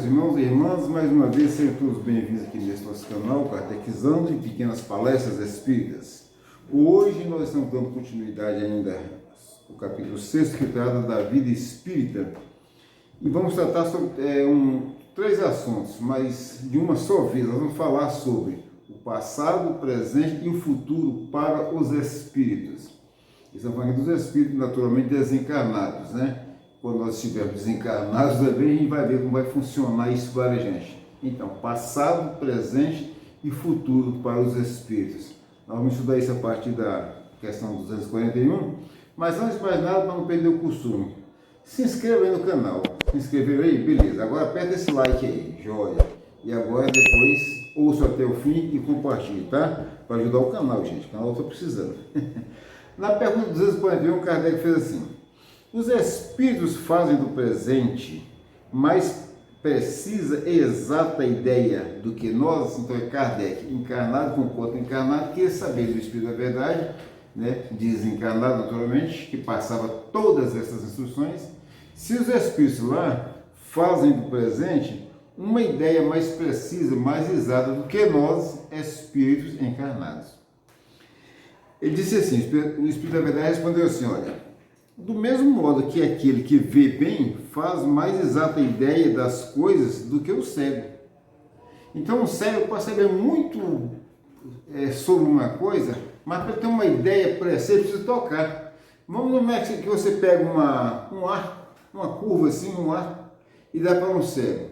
irmãos e irmãs, mais uma vez sejam todos bem-vindos aqui nesse nosso canal, Catequizando em Pequenas Palestras Espíritas. Hoje nós estamos dando continuidade ainda ao capítulo 6, que trata da vida espírita, e vamos tratar sobre três assuntos, mas de uma só vez. Nós vamos falar sobre o passado, o presente e o futuro para os espíritos. Estamos falando dos espíritos naturalmente desencarnados, né? Quando nós estivermos desencarnados, a gente vai ver como vai funcionar isso para a gente. Então, passado, presente e futuro para os espíritos. Nós vamos estudar isso a partir da questão 241, mas antes de mais nada, para não perder o costume, se inscreva aí no canal. Se inscreveram aí? Beleza. Agora aperta esse like aí, joia. E agora depois ouça até o fim e compartilhe, tá? Para ajudar o canal, gente. O canal está precisando. Na pergunta 241, Kardec fez assim: os espíritos fazem do presente mais precisa e exata ideia do que nós. Então é Kardec, encarnado com corpo encarnado, quer saber do Espírito da Verdade, né? Desencarnado naturalmente, que passava todas essas instruções. Se os espíritos lá fazem do presente uma ideia mais precisa, mais exata do que nós, espíritos encarnados. Ele disse assim, o Espírito da Verdade respondeu assim: olha, do mesmo modo que aquele que vê bem faz mais exata ideia das coisas do que o cego. Então o cego pode saber muito sobre uma coisa, mas para ter uma ideia precisa, ele precisa tocar. Vamos imaginar que você pega uma curva assim, um ar, e dá para um cego.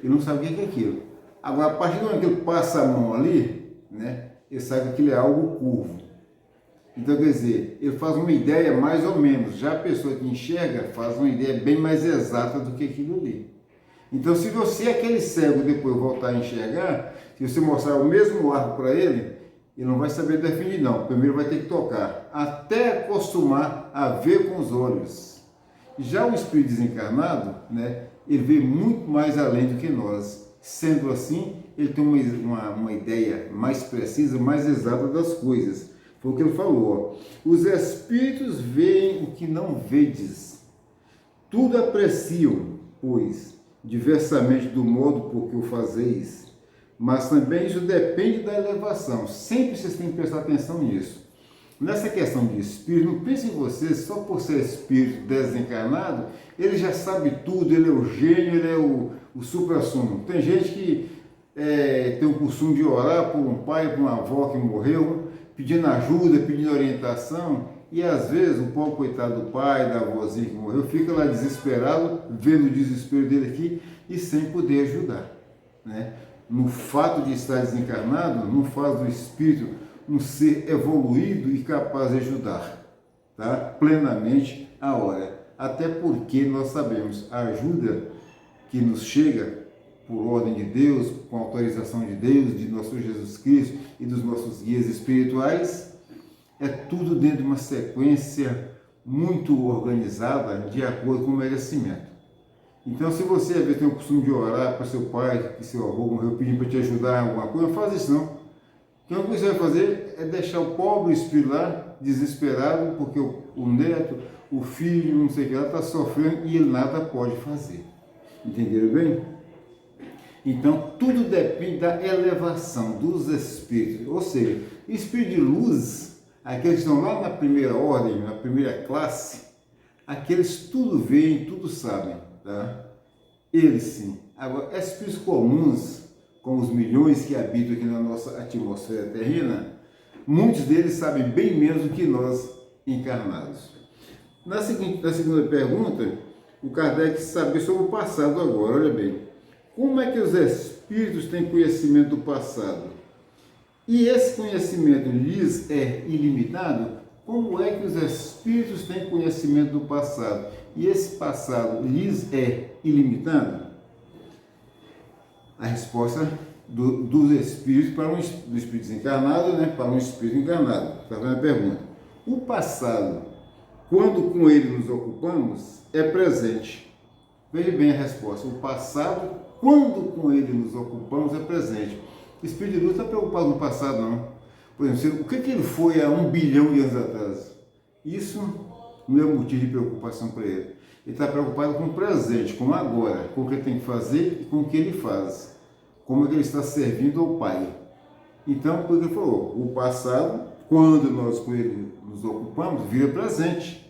Ele não sabe o que é aquilo. Agora, a partir do momento que ele passa a mão ali, né, ele sabe que aquilo é algo curvo. Então, quer dizer, ele faz uma ideia mais ou menos. Já a pessoa que enxerga faz uma ideia bem mais exata do que aquilo ali. Então, se você, aquele cego, depois voltar a enxergar, se você mostrar o mesmo arco para ele, ele não vai saber definir, não. Primeiro vai ter que tocar, até acostumar a ver com os olhos. Já o espírito desencarnado, né, ele vê muito mais além do que nós. Sendo assim, ele tem uma ideia mais precisa, mais exata das coisas. Foi o que ele falou, ó. Os espíritos veem o que não vedes. Tudo apreciam, pois, diversamente do modo por que o fazeis. Mas também isso depende da elevação. Sempre vocês têm que prestar atenção nisso. Nessa questão de espírito, não pense em você, só por ser espírito desencarnado, ele já sabe tudo, ele é o gênio, ele é o supra-sumo. Tem gente que tem o costume de orar por um pai, por uma avó que morreu, pedindo ajuda, pedindo orientação, e às vezes o pobre coitado do pai, da avózinha que morreu, fica lá desesperado, vendo o desespero dele aqui e sem poder ajudar, né? No fato de estar desencarnado, não faz do espírito um ser evoluído e capaz de ajudar, tá? Plenamente a hora. Até porque nós sabemos, a ajuda que nos chega por ordem de Deus, com autorização de Deus, de nosso Jesus Cristo e dos nossos guias espirituais, é tudo dentro de uma sequência muito organizada, de acordo com o merecimento. Então, se você às vezes tem o costume de orar para seu pai, que seu avô morreu pedindo para te ajudar em alguma coisa, não faz isso não. Então, o que você vai fazer é deixar o pobre espírito lá, desesperado, porque o neto, o filho, não sei o que lá, está sofrendo e ele nada pode fazer. Entenderam bem? Então, tudo depende da elevação dos espíritos, ou seja, espírito de luz, aqueles que estão lá na primeira ordem, na primeira classe, aqueles tudo veem, tudo sabem, tá? Eles sim. Agora, espíritos comuns, como os milhões que habitam aqui na nossa atmosfera terrena, muitos deles sabem bem menos do que nós encarnados. Na segunda pergunta, o Kardec saber sobre o passado agora, olha bem. Como é que os espíritos têm conhecimento do passado? E esse conhecimento lhes é ilimitado? Como é que os espíritos têm conhecimento do passado? E esse passado lhes é ilimitado? A resposta dos espíritos do espírito desencarnado, né, para um espírito encarnado. Está vendo a pergunta? O passado, quando com ele nos ocupamos, é presente. Veja bem a resposta. O passado, quando com ele nos ocupamos, é presente. O espírito de luz não está preocupado no passado, não. Por exemplo, o que ele foi há 1 bilhão de anos atrás? Isso não é motivo de preocupação para ele. Ele está preocupado com o presente, com o agora, com o que ele tem que fazer e com o que ele faz. Como é que ele está servindo ao Pai. Então, por que ele falou, o passado, quando nós com ele nos ocupamos, vira presente.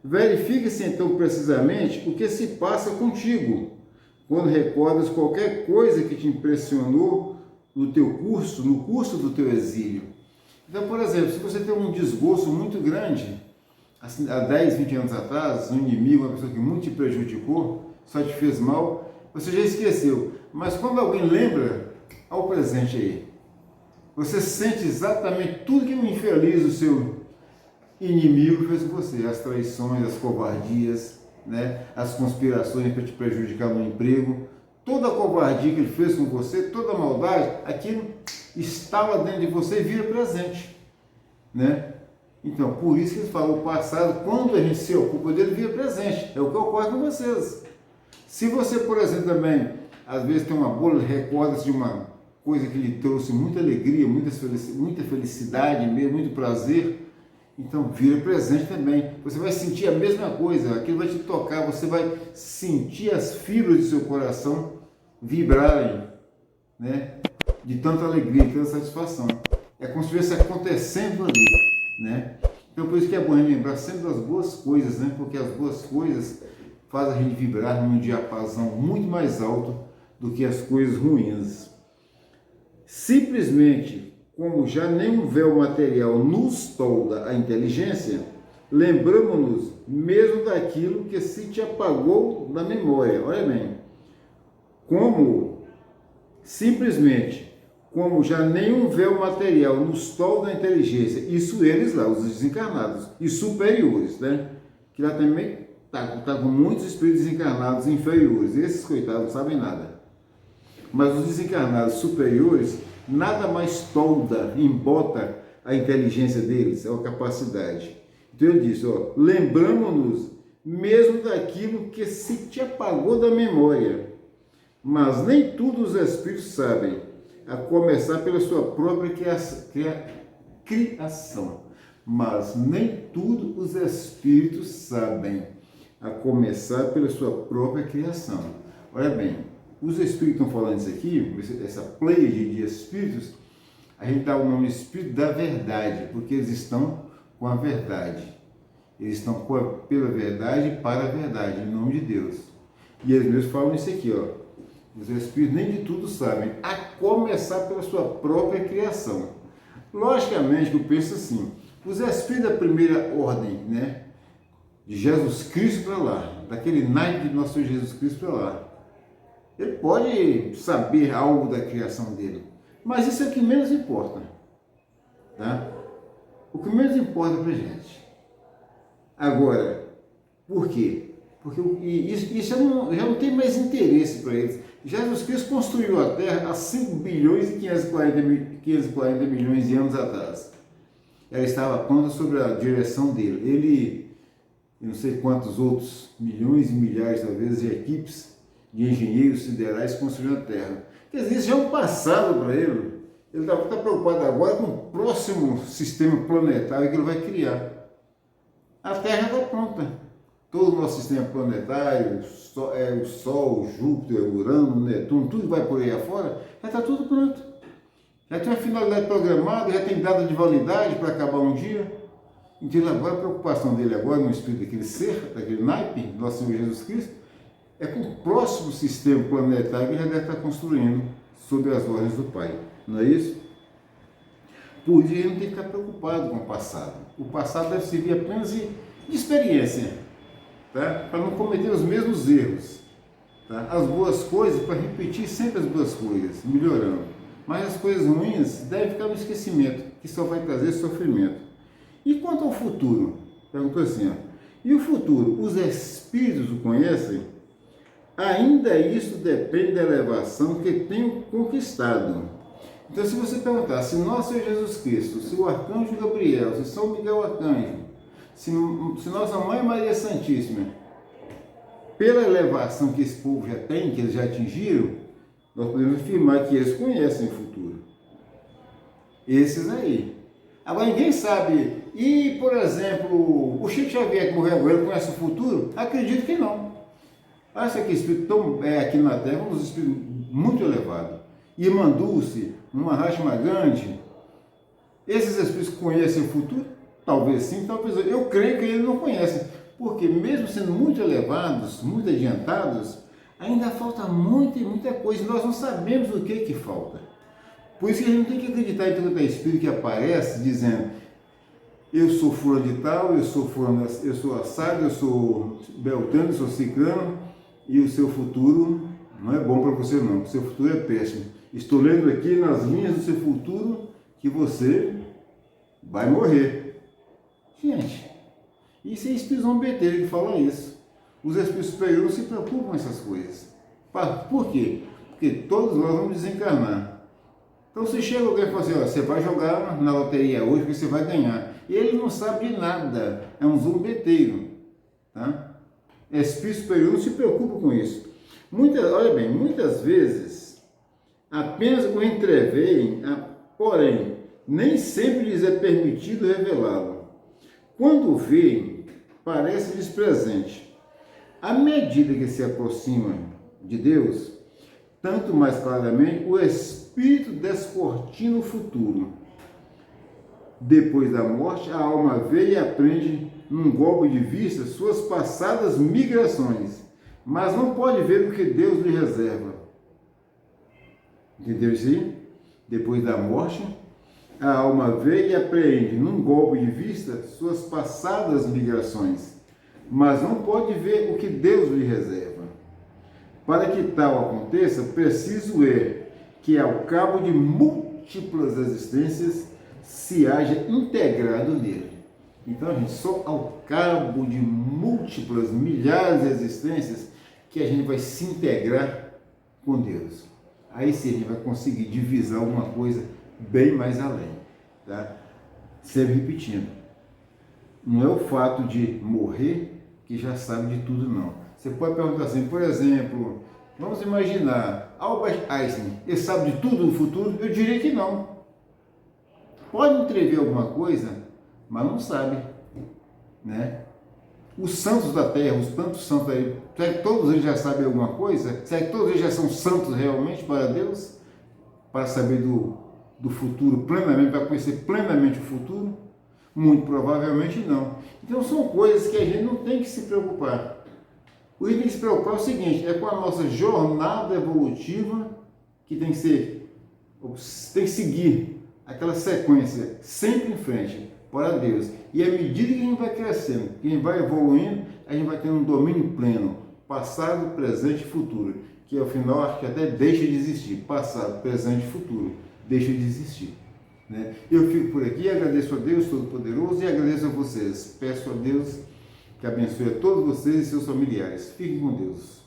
Verifique-se então precisamente o que se passa contigo, quando recordas qualquer coisa que te impressionou no teu curso, no curso do teu exílio. Então, por exemplo, se você tem um desgosto muito grande, assim, há 10, 20 anos atrás, um inimigo, uma pessoa que muito te prejudicou, só te fez mal, você já esqueceu. Mas quando alguém lembra, ao presente aí, você sente exatamente tudo que um infeliz, o seu inimigo fez com você, as traições, as covardias, né? As conspirações para te prejudicar no emprego, toda a covardia que ele fez com você, toda a maldade, aquilo estava dentro de você e vira presente, né? Então, por isso que eles falam, o passado, quando a gente se ocupa dele, vira presente. É o que ocorre com vocês. Se você, por exemplo, também, às vezes tem uma boa, recorda-se de uma coisa que lhe trouxe muita alegria, muita felicidade, muito prazer, então vira presente também. Você vai sentir a mesma coisa, aquilo vai te tocar, você vai sentir as fibras do seu coração vibrarem, né? De tanta alegria, de tanta satisfação. É como se estivesse acontecendo ali, né? Então por isso que é bom lembrar sempre das boas coisas, né? Porque as boas coisas fazem a gente vibrar num diapasão muito mais alto do que as coisas ruins. Simplesmente, como já nenhum véu material nos tolda a inteligência, lembramos-nos mesmo daquilo que se te apagou da memória. Olha bem, simplesmente, como já nenhum véu material nos tolda a inteligência, isso eles lá, os desencarnados, e superiores, né? Que lá também tá com muitos espíritos desencarnados inferiores, esses coitados não sabem nada. Mas os desencarnados superiores, nada mais tolda, embota a inteligência deles, a capacidade. Então ele disse, ó, lembramos-nos mesmo daquilo que se te apagou da memória, mas nem tudo os espíritos sabem, a começar pela sua própria criação. Mas nem tudo os espíritos sabem, a começar pela sua própria criação. Olha bem, os espíritos estão falando isso aqui, essa pleiade de espíritos, a gente dá o nome espírito da verdade, porque eles estão com a verdade. Eles estão pela verdade e para a verdade, em nome de Deus. E eles mesmos falam isso aqui, ó. Os espíritos nem de tudo sabem, a começar pela sua própria criação. Logicamente que eu penso assim, os espíritos da primeira ordem, né? De Jesus Cristo para lá, daquele naipe de nosso Senhor Jesus Cristo para lá. Ele pode saber algo da criação dele, mas isso é o que menos importa, tá? O que menos importa para a gente. Agora, por quê? Porque isso já não tem mais interesse para eles. Jesus Cristo construiu a Terra há 5 bilhões e 540 milhões de anos atrás. Ela estava pronta sobre a direção dele. Ele, eu não sei quantos outros milhões e milhares, talvez, de equipes de engenheiros siderais construíram a Terra. Quer dizer, isso já é um passado para ele. Ele está preocupado agora com o próximo sistema planetário que ele vai criar. A Terra está pronta. Todo o nosso sistema planetário, o Sol, Júpiter, Urano, Netuno, tudo vai por aí afora, já está tudo pronto. Já tem uma finalidade programada, já tem data de validade para acabar um dia. Então agora a preocupação dele agora, no espírito daquele ser, daquele naipe, nosso Senhor Jesus Cristo, é com o próximo sistema planetário que ele já deve estar construindo sob as ordens do Pai. Não é isso? Por isso a gente não tem que ficar preocupado com o passado. O passado deve servir apenas de experiência, tá? Para não cometer os mesmos erros. Tá? As boas coisas, para repetir sempre as boas coisas, melhorando. Mas as coisas ruins devem ficar no esquecimento, que só vai trazer sofrimento. E quanto ao futuro? Perguntou assim, ó, e o futuro? Os espíritos o conhecem? Ainda isso depende da elevação que tenham conquistado. Então, se você perguntar se nosso Senhor Jesus Cristo, se o Arcanjo Gabriel, se São Miguel Arcanjo, se nossa Mãe Maria Santíssima, pela elevação que esse povo já tem, que eles já atingiram, nós podemos afirmar que eles conhecem o futuro. Esses aí. Agora, ninguém sabe E, por exemplo, o Chico Xavier que morreu agora, ele conhece o futuro? Acredito que não. Acha que espírito tão, aqui na Terra, um dos espíritos muito elevado. Irmã Dulce, Mahatma Gandhi, esses espíritos conhecem o futuro? Talvez sim, talvez eu creio que eles não conhecem, porque mesmo sendo muito elevados, muito adiantados, ainda falta muita coisa, nós não sabemos o que falta. Por isso que a gente tem que acreditar em todo espírito que aparece dizendo: eu sou fulano de tal, eu sou fulano, eu sou assado, eu sou beltrano, eu sou ciclano, e o seu futuro não é bom para você não, o seu futuro é péssimo. Estou lendo aqui nas linhas do seu futuro que você vai morrer. Gente, isso é espírito zombeteiro que fala isso. Os espíritos superiores não se preocupam com essas coisas. Por quê? Porque todos nós vamos desencarnar. Então se chega alguém e fala assim: ó, você vai jogar na loteria hoje porque você vai ganhar. E ele não sabe de nada, é um zombeteiro. Tá? Espírito superior não se preocupa com isso. Olha bem, muitas vezes apenas o entreveem, porém, nem sempre lhes é permitido revelá-lo. Quando o veem, parece-lhes presente. À medida que se aproximam de Deus, tanto mais claramente o Espírito descortina o futuro. Depois da morte, a alma vê e aprende, num golpe de vista, suas passadas migrações, mas não pode ver o que Deus lhe reserva. Entendeu isso aí? Depois da morte, a alma vê e apreende, num golpe de vista, suas passadas migrações, mas não pode ver o que Deus lhe reserva. Para que tal aconteça, preciso é que, ao cabo de múltiplas existências, se haja integrado nele. Então, gente, só ao cabo de múltiplas, milhares de existências, que a gente vai se integrar com Deus. Aí sim a gente vai conseguir divisar alguma coisa bem mais além, tá? Sempre repetindo, não é o fato de morrer que já sabe de tudo, não. Você pode perguntar assim, por exemplo, vamos imaginar, Albert Einstein, ele sabe de tudo no futuro? Eu diria que não. Pode entrever alguma coisa, mas não sabe, né? Os santos da Terra, os tantos santos aí, será que todos eles já sabem alguma coisa? Será que todos eles já são santos realmente para Deus? Para saber do futuro plenamente, para conhecer plenamente o futuro? Muito provavelmente não. Então são coisas que a gente não tem que se preocupar. O que tem que se preocupar é o seguinte, é com a nossa jornada evolutiva que tem que seguir aquela sequência sempre em frente para Deus. E à medida que a gente vai crescendo, que a gente vai evoluindo, a gente vai tendo um domínio pleno, passado, presente e futuro, que ao final acho que até deixa de existir. Passado, presente e futuro, deixa de existir. Né? Eu fico por aqui, agradeço a Deus Todo-Poderoso e agradeço a vocês. Peço a Deus que abençoe a todos vocês e seus familiares. Fiquem com Deus.